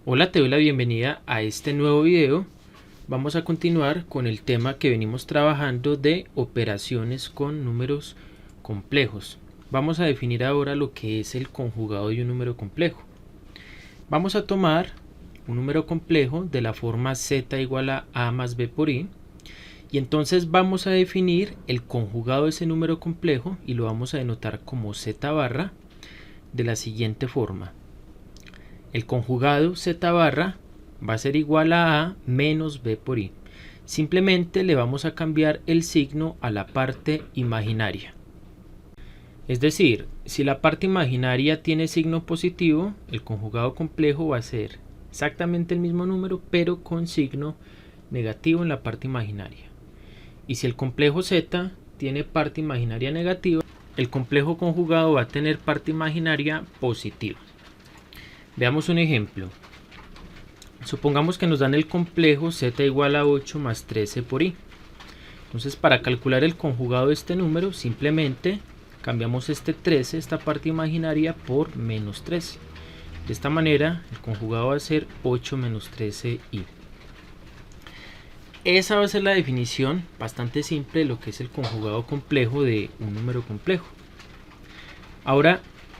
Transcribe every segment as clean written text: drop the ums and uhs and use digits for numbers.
Hola, te doy la bienvenida a este nuevo video. Vamos a continuar con el tema que venimos trabajando de operaciones con números complejos. Vamos a definir ahora lo que es el conjugado de un número complejo. Vamos a tomar un número complejo de la forma z igual a a más b por i, y entonces vamos a definir el conjugado de ese número complejo y lo vamos a denotar como z barra de la siguiente forma. El conjugado z barra va a ser igual a menos b por i. Simplemente le vamos a cambiar el signo a la parte imaginaria. Es decir, si la parte imaginaria tiene signo positivo, el conjugado complejo va a ser exactamente el mismo número, pero con signo negativo en la parte imaginaria. Y si el complejo z tiene parte imaginaria negativa, el complejo conjugado va a tener parte imaginaria positiva. Veamos un ejemplo. Supongamos que nos dan el complejo z igual a 8 más 13 por i. Entonces, para calcular el conjugado de este número, simplemente cambiamos este 13, esta parte imaginaria, por menos 13. De esta manera, el conjugado va a ser 8 menos 13i. Esa va a ser la definición bastante simple de lo que es el conjugado complejo de un número complejo. Ahora,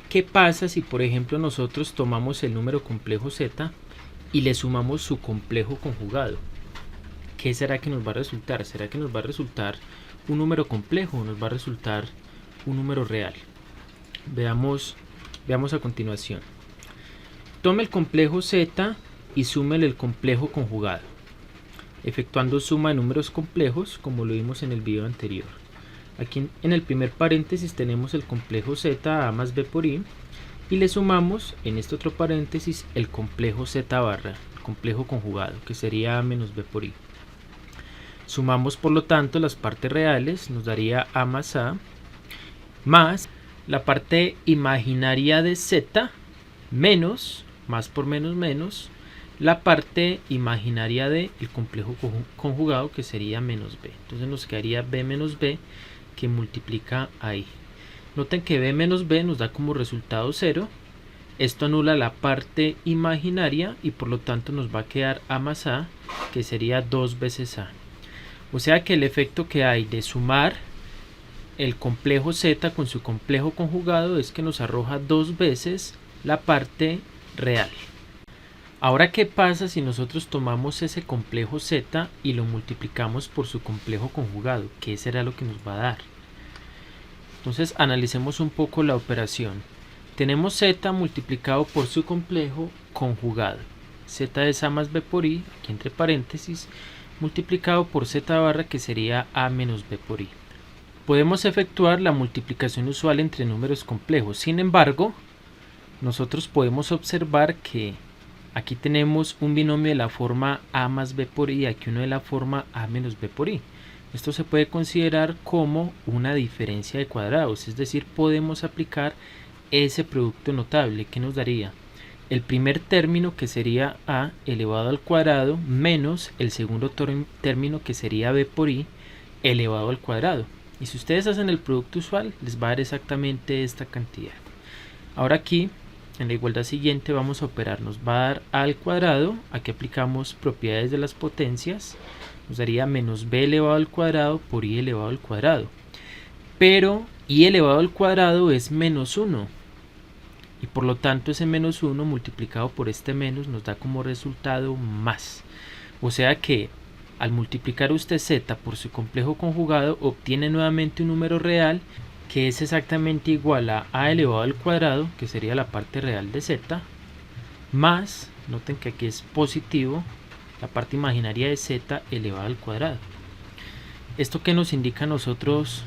¿qué pasa si, por ejemplo, nosotros tomamos el número complejo z y le sumamos su complejo conjugado? ¿Qué será que nos va a resultar? ¿Será que nos va a resultar un número complejo o nos va a resultar un número real? Veamos a continuación. Tome el complejo z y súmele el complejo conjugado, efectuando suma de números complejos como lo vimos en el video anterior. Aquí en el primer paréntesis tenemos el complejo z a más b por i y le sumamos en este otro paréntesis el complejo z barra, el complejo conjugado, que sería a menos b por i. Sumamos por lo tanto las partes reales, nos daría a más la parte imaginaria de z menos, más por menos menos, la parte imaginaria del complejo conjugado, que sería menos b. Entonces nos quedaría b menos b, que multiplica ahí. Noten que b menos b nos da como resultado 0. Esto anula la parte imaginaria y por lo tanto nos va a quedar a más a, que sería 2 veces a. O sea que el efecto que hay de sumar el complejo z con su complejo conjugado es que nos arroja 2 veces la parte real. Ahora, ¿qué pasa si nosotros tomamos ese complejo z y lo multiplicamos por su complejo conjugado? ¿Qué será lo que nos va a dar? Entonces, analicemos un poco la operación. Tenemos z multiplicado por su complejo conjugado. Z es a más b por i, aquí entre paréntesis, multiplicado por z barra, que sería a menos b por i. Podemos efectuar la multiplicación usual entre números complejos. Sin embargo, nosotros podemos observar que aquí tenemos un binomio de la forma a más b por i y aquí uno de la forma a menos b por i. Esto se puede considerar como una diferencia de cuadrados, es decir, podemos aplicar ese producto notable que nos daría el primer término, que sería a elevado al cuadrado, menos el segundo término, que sería b por i elevado al cuadrado. Y si ustedes hacen el producto usual, les va a dar exactamente esta cantidad. Ahora aquí, en la igualdad siguiente, vamos a operar. Nos va a dar a al cuadrado, aquí aplicamos propiedades de las potencias, nos daría menos b elevado al cuadrado por i elevado al cuadrado. Pero i elevado al cuadrado es menos 1. Y por lo tanto ese menos 1 multiplicado por este menos nos da como resultado más. O sea que al multiplicar usted z por su complejo conjugado, obtiene nuevamente un número real, que es exactamente igual a elevado al cuadrado, que sería la parte real de z, más, noten que aquí es positivo, la parte imaginaria de z elevado al cuadrado. ¿Esto qué nos indica a nosotros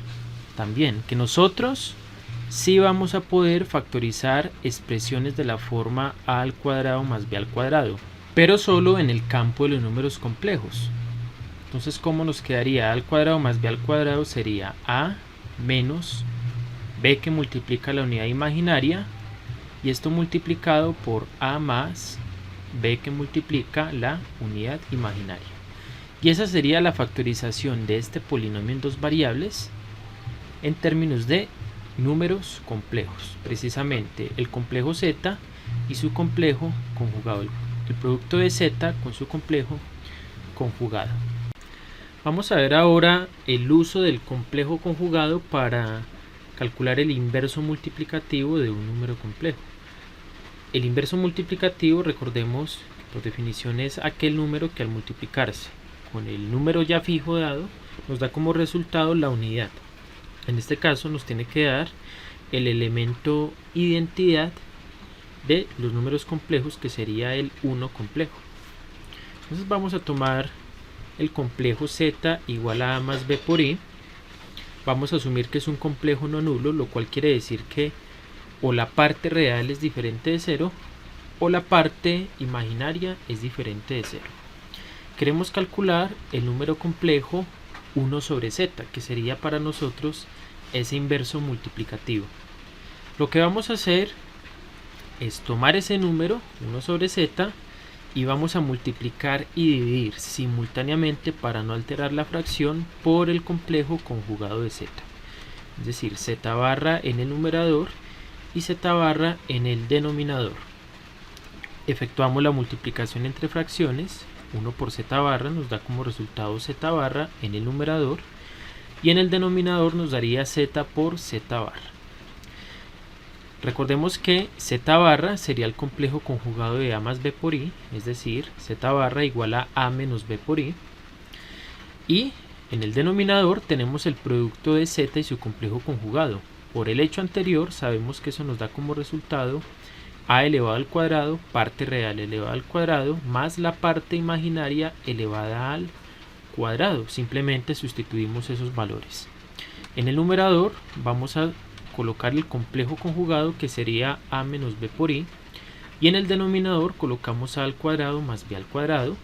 también? Que nosotros sí vamos a poder factorizar expresiones de la forma a al cuadrado más b al cuadrado, pero solo en el campo de los números complejos. Entonces, ¿cómo nos quedaría? A al cuadrado más b al cuadrado sería a menos b, que multiplica la unidad imaginaria, y esto multiplicado por a más b, que multiplica la unidad imaginaria. Y esa sería la factorización de este polinomio en dos variables en términos de números complejos, precisamente el complejo z y su complejo conjugado. el producto de z con su complejo conjugado. Vamos a ver ahora el uso del complejo conjugado para calcular el inverso multiplicativo de un número complejo. El inverso multiplicativo, recordemos, por definición es aquel número que al multiplicarse con el número ya fijo dado nos da como resultado la unidad. En este caso nos tiene que dar el elemento identidad de los números complejos, que sería el 1 complejo. Entonces vamos a tomar el complejo z igual a más b por i. Vamos a asumir que es un complejo no nulo, lo cual quiere decir que o la parte real es diferente de 0 o la parte imaginaria es diferente de 0. Queremos calcular el número complejo 1 sobre z, que sería para nosotros ese inverso multiplicativo. Lo que vamos a hacer es tomar ese número 1 sobre z y vamos a multiplicar y dividir simultáneamente, para no alterar la fracción, por el complejo conjugado de z. Es decir, z barra en el numerador y z barra en el denominador. Efectuamos la multiplicación entre fracciones. 1 por z barra nos da como resultado z barra en el numerador, y en el denominador nos daría z por z barra. Recordemos que z barra sería el complejo conjugado de a más b por i, es decir, z barra igual a a menos b por i, y en el denominador tenemos el producto de z y su complejo conjugado. Por el hecho anterior sabemos que eso nos da como resultado a elevado al cuadrado, parte real elevada al cuadrado, más la parte imaginaria elevada al cuadrado. Simplemente sustituimos esos valores. En el numerador vamos a colocar el complejo conjugado, que sería a menos b por i, y en el denominador colocamos a al cuadrado más b al cuadrado.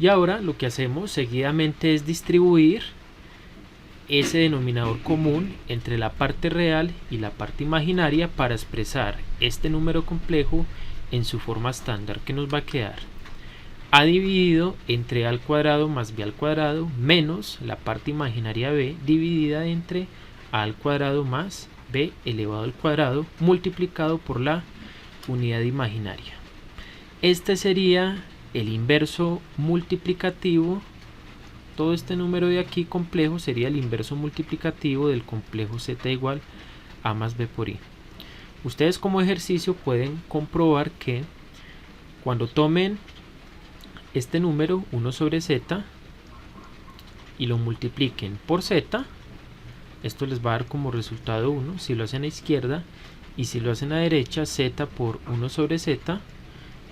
Y ahora lo que hacemos seguidamente es distribuir ese denominador común entre la parte real y la parte imaginaria para expresar este número complejo en su forma estándar, que nos va a quedar a dividido entre a al cuadrado más b al cuadrado menos la parte imaginaria b dividida entre a al cuadrado más b elevado al cuadrado multiplicado por la unidad imaginaria. Este sería el inverso multiplicativo. Todo este número de aquí complejo sería el inverso multiplicativo del complejo z igual a más b por i. Ustedes como ejercicio pueden comprobar que cuando tomen este número 1 sobre z y lo multipliquen por z, esto les va a dar como resultado 1 si lo hacen a izquierda, y si lo hacen a derecha, z por 1 sobre z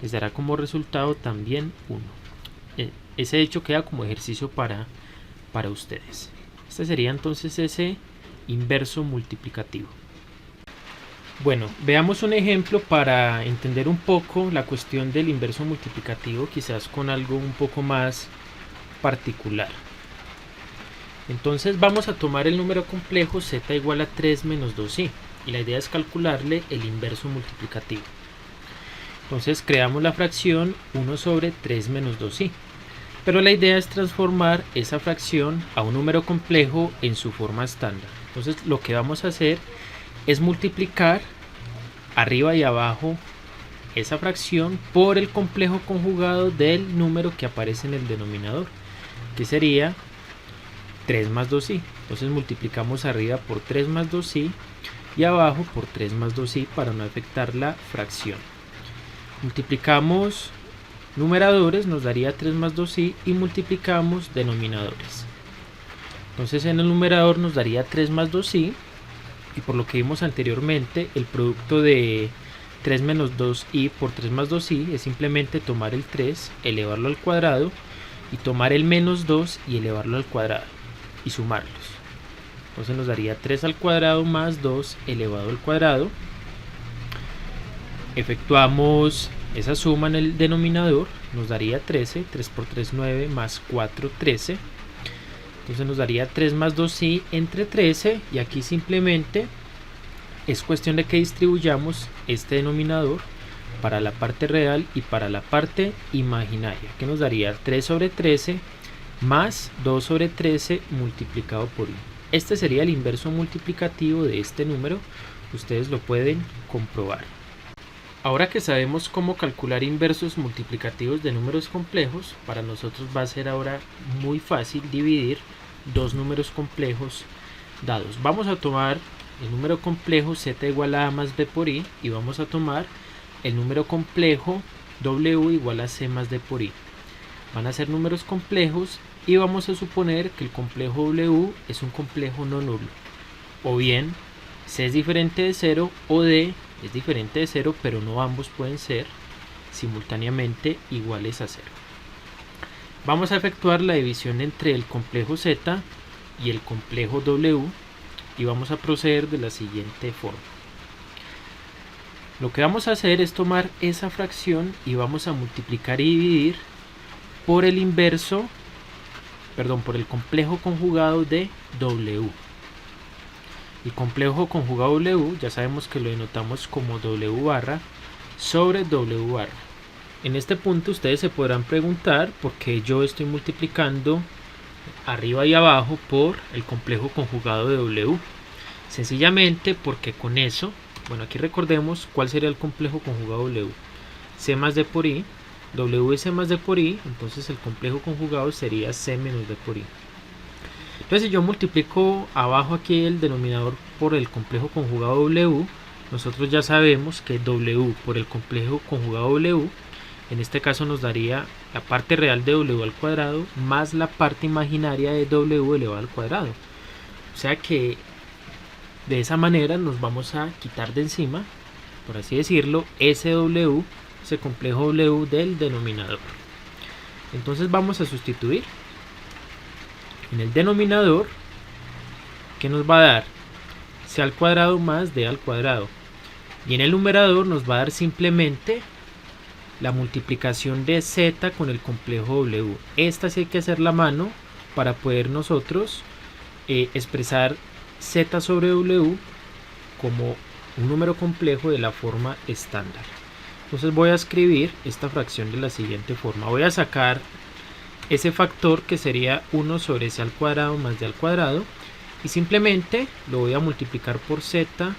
les dará como resultado también 1. Ese hecho queda como ejercicio para ustedes. Este sería entonces ese inverso multiplicativo. Bueno, veamos un ejemplo para entender un poco la cuestión del inverso multiplicativo, quizás con algo un poco más particular. Entonces vamos a tomar el número complejo z igual a 3 menos 2i, y la idea es calcularle el inverso multiplicativo. Entonces creamos la fracción 1 sobre 3 menos 2i. Pero la idea es transformar esa fracción a un número complejo en su forma estándar. Entonces lo que vamos a hacer es multiplicar arriba y abajo esa fracción por el complejo conjugado del número que aparece en el denominador, que sería 3 más 2i. Entonces multiplicamos arriba por 3 más 2i y abajo por 3 más 2i para no afectar la fracción. Multiplicamos numeradores, nos daría 3 más 2i, y multiplicamos denominadores. Entonces en el numerador nos daría 3 más 2i, y por lo que vimos anteriormente, el producto de 3 menos 2i por 3 más 2i es simplemente tomar el 3, elevarlo al cuadrado, y tomar el menos 2 y elevarlo al cuadrado, y sumarlos. Entonces nos daría 3 al cuadrado más 2 elevado al cuadrado. Efectuamos esa suma en el denominador, nos daría 13, 3 por 3 9, más 4 13. Entonces nos daría 3 más 2i entre 13, y aquí simplemente es cuestión de que distribuyamos este denominador para la parte real y para la parte imaginaria, que nos daría 3 sobre 13 más 2 sobre 13 multiplicado por i. Este sería el inverso multiplicativo de este número, ustedes lo pueden comprobar. Ahora que sabemos cómo calcular inversos multiplicativos de números complejos, para nosotros va a ser ahora muy fácil dividir dos números complejos dados. Vamos a tomar el número complejo z igual a a más b por i y vamos a tomar el número complejo w igual a c más d por i. Van a ser números complejos y vamos a suponer que el complejo w es un complejo no nulo. O bien c es diferente de 0 o d es diferente de 0, pero no ambos pueden ser simultáneamente iguales a 0. Vamos a efectuar la división entre el complejo z y el complejo w y vamos a proceder de la siguiente forma. Lo que vamos a hacer es tomar esa fracción y vamos a multiplicar y dividir por el inverso, por el complejo conjugado de w. El complejo conjugado w ya sabemos que lo denotamos como w barra sobre w barra. En este punto ustedes se podrán preguntar por qué yo estoy multiplicando arriba y abajo por el complejo conjugado de w. Sencillamente porque con eso, aquí recordemos cuál sería el complejo conjugado w. C más d por i, w es c más d por i, entonces el complejo conjugado sería c menos d por i. Entonces si yo multiplico abajo aquí el denominador por el complejo conjugado w, nosotros ya sabemos que w por el complejo conjugado w, en este caso nos daría la parte real de w al cuadrado más la parte imaginaria de w elevado al cuadrado. O sea que de esa manera nos vamos a quitar de encima, por así decirlo, ese complejo w del denominador. Entonces vamos a sustituir. En el denominador, ¿qué nos va a dar? C al cuadrado más d al cuadrado. Y en el numerador nos va a dar simplemente la multiplicación de z con el complejo w. Esta sí hay que hacer la mano para poder nosotros expresar z sobre w como un número complejo de la forma estándar. Entonces voy a escribir esta fracción de la siguiente forma. Voy a sacar ese factor que sería 1 sobre c al cuadrado más d al cuadrado y simplemente lo voy a multiplicar por z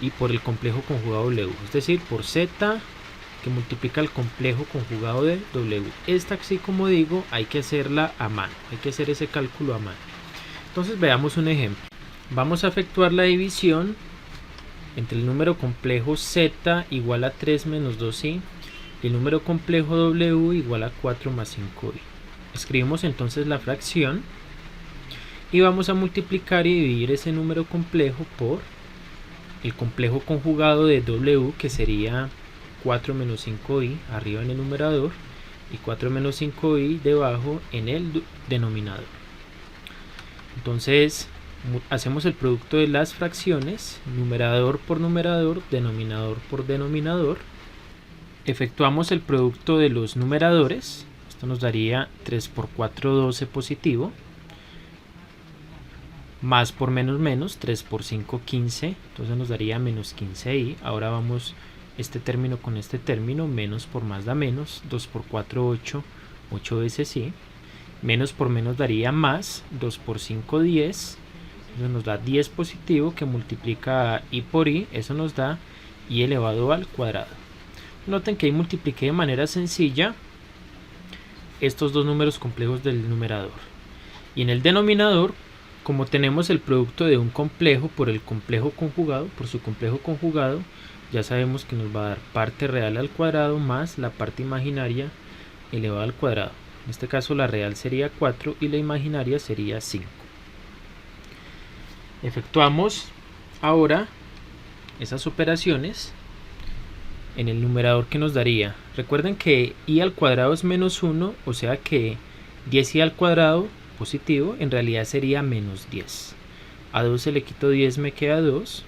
y por el complejo conjugado w, es decir, por z que multiplica el complejo conjugado de w. Esta, así como digo, hay que hacerla a mano, hay que hacer ese cálculo a mano. Entonces veamos un ejemplo. Vamos a efectuar la división entre el número complejo z igual a 3 menos 2i y el número complejo w igual a 4 más 5i. Escribimos entonces la fracción y vamos a multiplicar y dividir ese número complejo por el complejo conjugado de w, que sería 4 menos 5i arriba en el numerador y 4 menos 5i debajo en el denominador. Entonces hacemos el producto de las fracciones, numerador por numerador, denominador por denominador. Efectuamos el producto de los numeradores. Esto nos daría 3 por 4, 12 positivo. Más por menos menos, 3 por 5, 15. Entonces nos daría menos 15i. Ahora vamos este término con este término. Menos por más da menos. 2 por 4, 8. 8 veces i. Menos por menos daría más. 2 por 5, 10. Eso nos da 10 positivo que multiplica i por i. Eso nos da i elevado al cuadrado. Noten que ahí multipliqué de manera sencilla estos dos números complejos del numerador. Y en el denominador, como tenemos el producto de un complejo por el complejo conjugado, por su complejo conjugado, ya sabemos que nos va a dar parte real al cuadrado más la parte imaginaria elevada al cuadrado. En este caso la real sería 4 y la imaginaria sería 5. Efectuamos ahora esas operaciones en el numerador, que nos daría, recuerden que i al cuadrado es menos 1, o sea que 10i al cuadrado positivo en realidad sería menos 10. A 2 se le quito 10, me queda 2.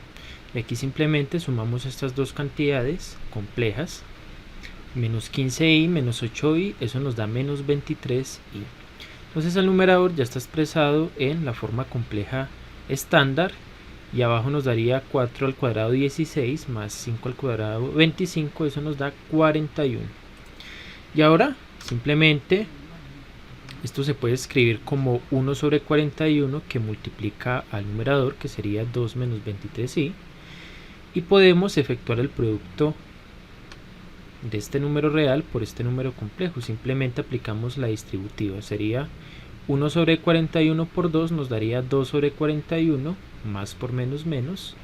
Y aquí simplemente sumamos estas dos cantidades complejas. Menos 15i menos 8i, eso nos da menos 23i. Entonces el numerador ya está expresado en la forma compleja estándar. Y abajo nos daría 4 al cuadrado 16 más 5 al cuadrado 25, eso nos da 41. Y ahora simplemente esto se puede escribir como 1 sobre 41 que multiplica al numerador, que sería 2 menos 23i. Y podemos efectuar el producto de este número real por este número complejo. Simplemente aplicamos la distributiva. Sería 1 sobre 41 por 2 nos daría 2 sobre 41, más por menos menos,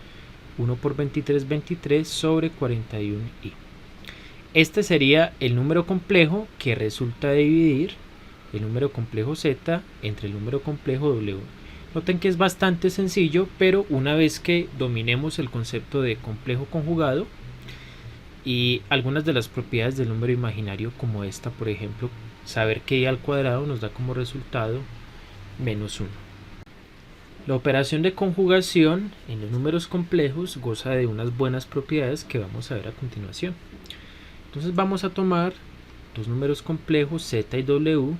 1 por 23, 23 sobre 41i. Este sería el número complejo que resulta de dividir el número complejo z entre el número complejo w. Noten que es bastante sencillo, pero una vez que dominemos el concepto de complejo conjugado y algunas de las propiedades del número imaginario, como esta por ejemplo, saber que i al cuadrado nos da como resultado menos 1. La operación de conjugación en los números complejos goza de unas buenas propiedades que vamos a ver a continuación. Entonces vamos a tomar dos números complejos z y w,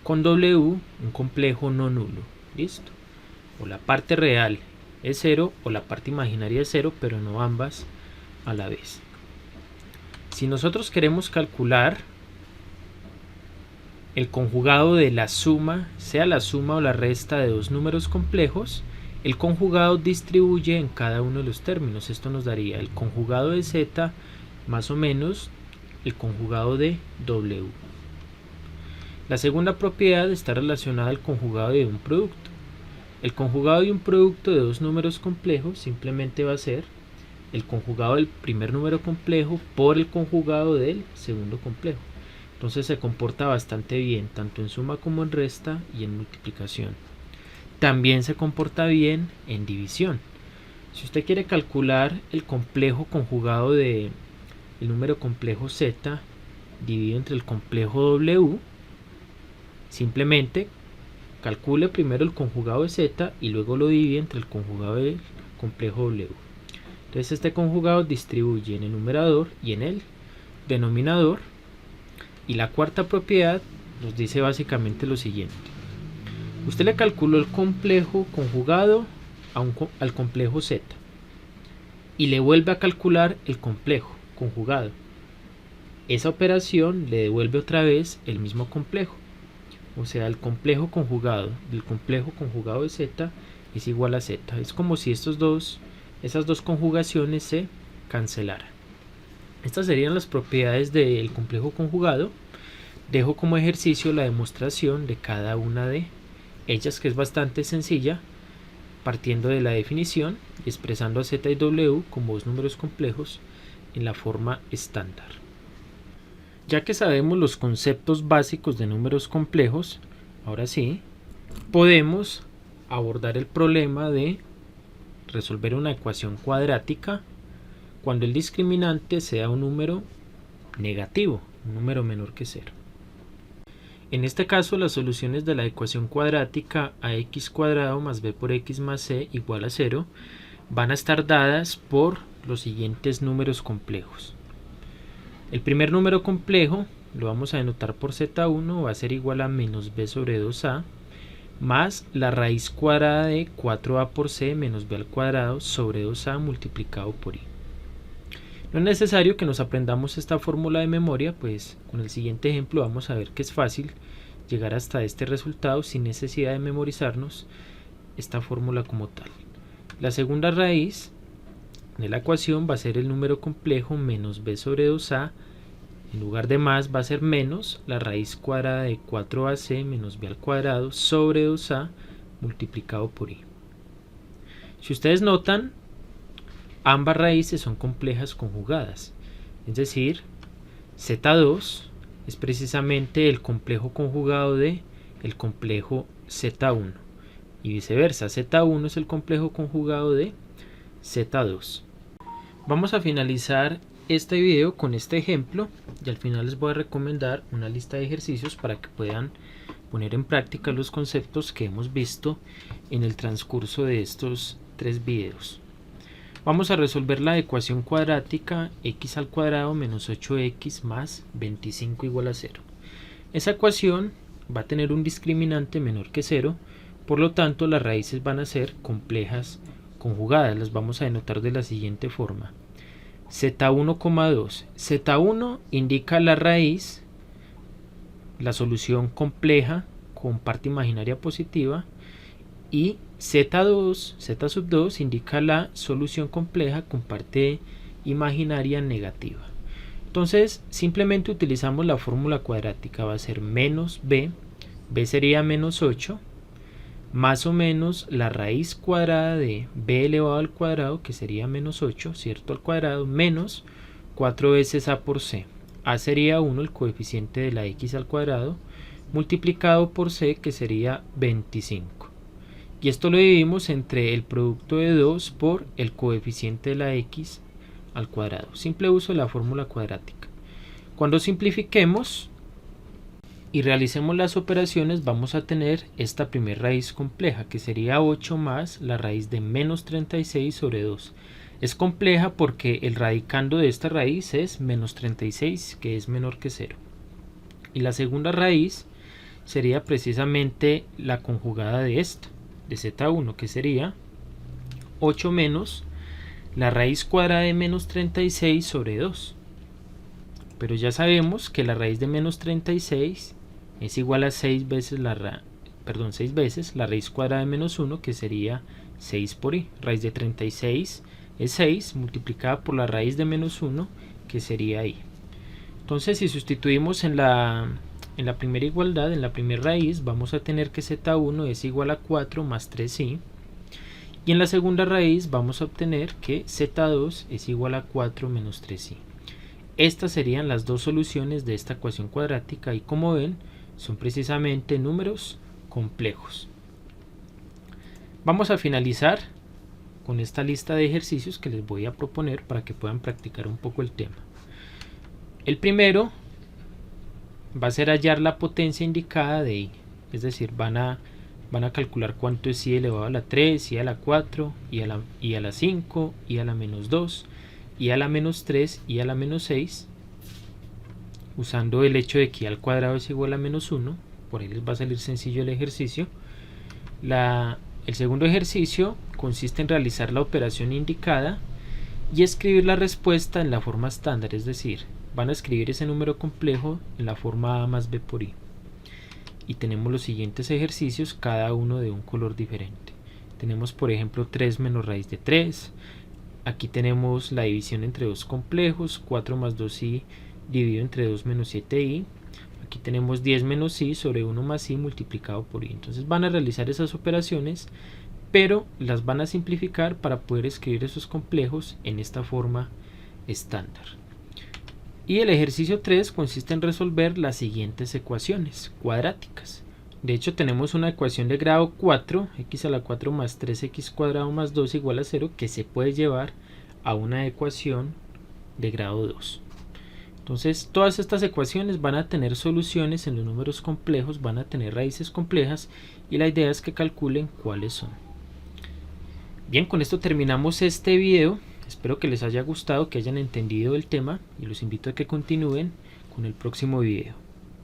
con w un complejo no nulo. ¿Listo? O la parte real es 0 o la parte imaginaria es 0, pero no ambas a la vez. Si nosotros queremos calcular el conjugado de la suma, sea la suma o la resta de dos números complejos, el conjugado distribuye en cada uno de los términos. Esto nos daría el conjugado de z más o menos el conjugado de w. La segunda propiedad está relacionada al conjugado de un producto. El conjugado de un producto de dos números complejos simplemente va a ser el conjugado del primer número complejo por el conjugado del segundo complejo. Entonces se comporta bastante bien, tanto en suma como en resta y en multiplicación. También se comporta bien en división. Si usted quiere calcular el complejo conjugado de el número complejo z dividido entre el complejo w, simplemente calcule primero el conjugado de z y luego lo divide entre el conjugado del complejo w. Entonces este conjugado distribuye en el numerador y en el denominador. Y la cuarta propiedad nos dice básicamente lo siguiente. Usted le calculó el complejo conjugado al complejo z y le vuelve a calcular el complejo conjugado. Esa operación le devuelve otra vez el mismo complejo. O sea, el complejo conjugado del complejo conjugado de z es igual a z. Es como si esas dos conjugaciones se cancelaran. Estas serían las propiedades del complejo conjugado. Dejo como ejercicio la demostración de cada una de ellas, que es bastante sencilla, partiendo de la definición y expresando a z y w como dos números complejos en la forma estándar. Ya que sabemos los conceptos básicos de números complejos, ahora sí, podemos abordar el problema de resolver una ecuación cuadrática cuando el discriminante sea un número negativo, un número menor que 0. En este caso, las soluciones de la ecuación cuadrática ax cuadrado más b por x más c igual a 0 van a estar dadas por los siguientes números complejos. El primer número complejo lo vamos a denotar por z1, va a ser igual a menos b sobre 2a más la raíz cuadrada de 4a por c menos b al cuadrado sobre 2a multiplicado por i. No es necesario que nos aprendamos esta fórmula de memoria, pues con el siguiente ejemplo vamos a ver que es fácil llegar hasta este resultado sin necesidad de memorizarnos esta fórmula como tal. La segunda raíz de la ecuación va a ser el número complejo menos b sobre 2a, en lugar de más va a ser menos la raíz cuadrada de 4ac menos b al cuadrado sobre 2a multiplicado por i. Si ustedes notan, ambas raíces son complejas conjugadas, es decir, z2 es precisamente el complejo conjugado de el complejo z1 y viceversa, z1 es el complejo conjugado de z2. Vamos a finalizar este video con este ejemplo y al final les voy a recomendar una lista de ejercicios para que puedan poner en práctica los conceptos que hemos visto en el transcurso de estos 3 videos. Vamos a resolver la ecuación cuadrática x al cuadrado menos 8x más 25 igual a 0. Esa ecuación va a tener un discriminante menor que 0, por lo tanto las raíces van a ser complejas conjugadas. Las vamos a denotar de la siguiente forma. z1,2. z1 indica la raíz, la solución compleja con parte imaginaria positiva, y z2, z sub 2 indica la solución compleja con parte imaginaria negativa. Entonces simplemente utilizamos la fórmula cuadrática, va a ser menos b, b sería menos 8, más o menos la raíz cuadrada de b elevado al cuadrado, que sería menos 8, ¿cierto? Al cuadrado, menos 4 veces a por c. A sería 1, el coeficiente de la x al cuadrado, multiplicado por c, que sería 25. Y esto lo dividimos entre el producto de 2 por el coeficiente de la x al cuadrado. Simple uso de la fórmula cuadrática. Cuando simplifiquemos y realicemos las operaciones, vamos a tener esta primera raíz compleja, que sería 8 más la raíz de menos 36 sobre 2. Es compleja porque el radicando de esta raíz es menos 36, que es menor que 0. Y la segunda raíz sería precisamente la conjugada de esta, de z1, que sería 8 menos la raíz cuadrada de menos 36 sobre 2. Pero ya sabemos que la raíz de menos 36 es igual a 6 veces la raíz cuadrada de menos 1, que sería 6 por i. Raíz de 36 es 6 multiplicada por la raíz de menos 1, que sería i. Entonces, si sustituimos en la primera igualdad, en la primera raíz, vamos a tener que z1 es igual a 4 más 3i. Y en la segunda raíz vamos a obtener que z2 es igual a 4 menos 3i. Estas serían las dos soluciones de esta ecuación cuadrática y, como ven, son precisamente números complejos. Vamos a finalizar con esta lista de ejercicios que les voy a proponer para que puedan practicar un poco el tema. El primero va a ser hallar la potencia indicada de i, es decir, van a calcular cuánto es i elevado a la 3, i a la 4, i a la 5, i a la menos 2, i a la menos 3, i a la menos 6, usando el hecho de que i al cuadrado es igual a menos 1, por ahí les va a salir sencillo el ejercicio. El segundo ejercicio consiste en realizar la operación indicada y escribir la respuesta en la forma estándar, es decir, van a escribir ese número complejo en la forma a más b por i. Y tenemos los siguientes ejercicios, cada uno de un color diferente. Tenemos, por ejemplo, 3 menos raíz de 3. Aquí tenemos la división entre dos complejos, 4 más 2i dividido entre 2 menos 7i. Aquí tenemos 10 menos i sobre 1 más i multiplicado por i. Entonces van a realizar esas operaciones, pero las van a simplificar para poder escribir esos complejos en esta forma estándar. Y el ejercicio 3 consiste en resolver las siguientes ecuaciones cuadráticas. De hecho, tenemos una ecuación de grado 4, x a la 4 más 3x cuadrado más 2 igual a 0, que se puede llevar a una ecuación de grado 2. Entonces, todas estas ecuaciones van a tener soluciones en los números complejos, van a tener raíces complejas, y la idea es que calculen cuáles son. Bien, con esto terminamos este video. Espero que les haya gustado, que hayan entendido el tema, y los invito a que continúen con el próximo video,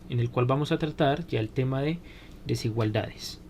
en el cual vamos a tratar ya el tema de desigualdades.